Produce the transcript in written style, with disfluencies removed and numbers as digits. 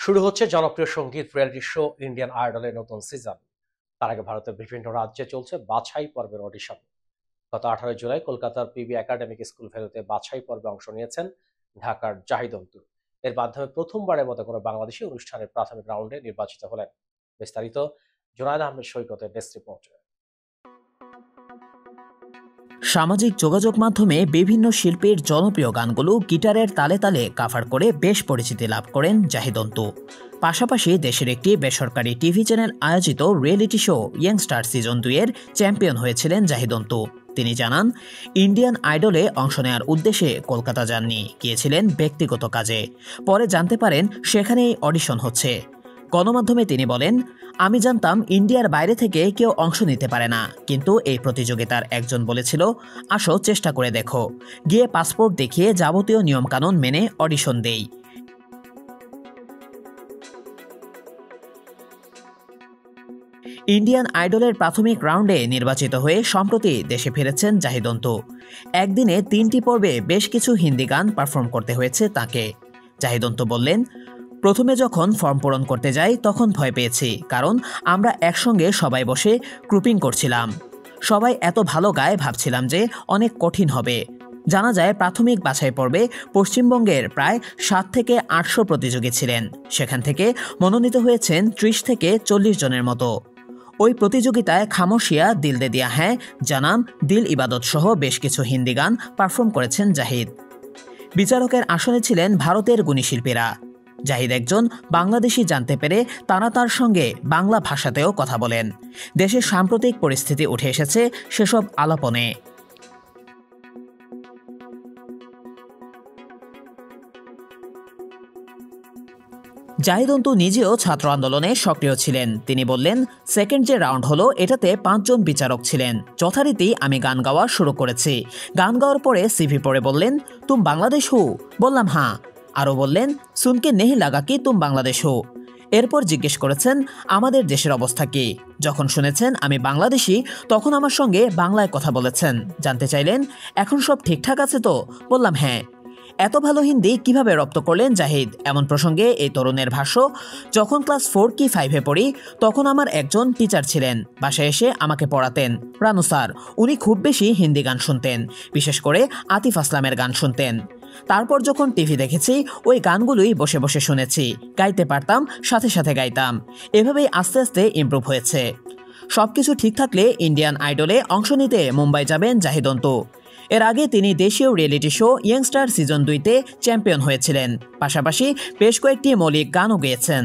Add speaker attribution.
Speaker 1: শুরু হচ্ছে জনপ্রিয় সঙ্গীত রিয়েলিটি শো ইন্ডিয়ান আইডলের নতুন সিজন। তার আগে ভারতের বিভিন্ন রাজ্যে চলছে বাছাই পর্বের অডিশন। গত 18 জুলাই কলকাতার পিবি একাডেমিক স্কুল ভ্যালুতে বাছাই পর্বে অংশ নিয়েছেন ঢাকার জাহিদ অন্তু। এর মাধ্যমে প্রথমবারের মতো কোনো বাংলাদেশি অনুষ্ঠানের প্রাথমিক রাউন্ডে নির্বাচিত হলেন। বিস্তারিত জুনায়েদ আহমেদ সৈকতের ডেস্ক রিপোর্টে।
Speaker 2: সামাজিক যোগাযোগ মাধ্যমে বিভিন্ন শিল্পীর জনপ্রিয় গানগুলো গিটারের তালে তালে কাভার করে বেশ পরিচিতি লাভ করেন জাহিদ অন্তু। পাশাপাশি দেশের একটি বেসরকারি টিভি চ্যানেল আয়োজিত রিয়েলিটি শো ইয়ংস্টার সিজন 2-এর চ্যাম্পিয়ন হয়েছিলেন জাহিদ অন্তু। তিনি জানান, ইন্ডিয়ান আইডলে অংশ নেওয়ার উদ্দেশ্যে কলকাতা যাননি, গিয়েছিলেন ব্যক্তিগত কাজে। পরে জানতে পারেন সেখানেই অডিশন হচ্ছে। গণমাধ্যমে তিনি বলেন, আমি জানতাম ইন্ডিয়ার বাইরে থেকে কেউ অংশ নিতে পারে না, কিন্তু এই প্রতিযোগিতার একজন বলেছিল, আসো চেষ্টা করে দেখো। গিয়ে পাসপোর্ট দেখিয়ে যাবতীয় নিয়মকানুন মেনে অডিশন দেই। ইন্ডিয়ান আইডলের প্রাথমিক রাউন্ডে নির্বাচিত হয়ে সম্প্রতি দেশে ফিরেছেন জাহিদ অন্তু। একদিনে 3টি পর্বে বেশ কিছু হিন্দি গান পারফর্ম করতে হয়েছে তাকে। জাহিদ অন্তু বললেন, প্রথমে যখন ফর্ম পূরণ করতে যাই তখন ভয় পেয়েছি, কারণ আমরা একসঙ্গে সবাই বসে গ্রুপিং করছিলাম। সবাই এত ভালো গায়, ভাবছিলাম যে অনেক কঠিন হবে। জানা যায় প্রাথমিক বাছাই পর্বে পশ্চিমবঙ্গের প্রায় 7 থেকে 800 প্রতিযোগী ছিলেন। সেখান থেকে মনোনীত হয়েছেন 30 থেকে 40 জনের মতো। ওই প্রতিযোগিতায় খামোশিয়া, দিল দে দিয়া হ্যাঁ, জানাম, দিল ইবাদত সহ বেশ কিছু হিন্দি গান পারফর্ম করেছেন জাহিদ। বিচারকের আসনে ছিলেন ভারতের গুণী শিল্পীরা। জাহিদ একজন বাংলাদেশি জানতে পেরে তারা তার সঙ্গে বাংলা ভাষাতেও কথা বলেন। দেশের সাম্প্রতিক পরিস্থিতি উঠে এসেছে সেসব আলাপনে। জাহিদ অন্তু নিজেও ছাত্র আন্দোলনে সক্রিয় ছিলেন। তিনি বললেন, সেকেন্ড যে রাউন্ড হলো এটাতে 5 জন বিচারক ছিলেন। যথারীতি আমি গান গাওয়া শুরু করেছি। গান গাওয়ার পরে সিভি পড়ে বললেন, তুম বাংলাদেশ হো? বললাম হ্যাঁ। আরও বললেন, সুনকে নেহি লাগা কি তুম বাংলাদেশ হো? এরপর জিজ্ঞেস করেছেন আমাদের দেশের অবস্থা কি। যখন শুনেছেন আমি বাংলাদেশি, তখন আমার সঙ্গে বাংলায় কথা বলেছেন। জানতে চাইলেন, এখন সব ঠিকঠাক আছে তো? বললাম হ্যাঁ। এত ভালো হিন্দি কিভাবে রপ্ত করলেন জাহিদ? এমন প্রসঙ্গে এই তরুণের ভাষ্য, যখন ক্লাস 4 কি 5-এ পড়ি তখন আমার একজন টিচার ছিলেন, বাসায় এসে আমাকে পড়াতেন, রানু স্যার। উনি খুব বেশি হিন্দি গান শুনতেন, বিশেষ করে আতিফ আসলামের গান শুনতেন। তারপর যখন টিভি দেখেছি ওই গানগুলোই বসে বসে শুনেছি, গাইতে পারতাম, সাথে সাথে গাইতাম। এভাবেই আস্তে আস্তে ইমপ্রুভ হয়েছে। সবকিছু ঠিক থাকলে ইন্ডিয়ান আইডলে অংশ নিতে মুম্বাই যাবেন জাহিদ অন্তু। এর আগে তিনি দেশীয় রিয়েলিটি শো ইয়ংস্টার সিজন 2-তে চ্যাম্পিয়ন হয়েছিলেন। পাশাপাশি বেশ কয়েকটি মৌলিক গানও গেয়েছেন।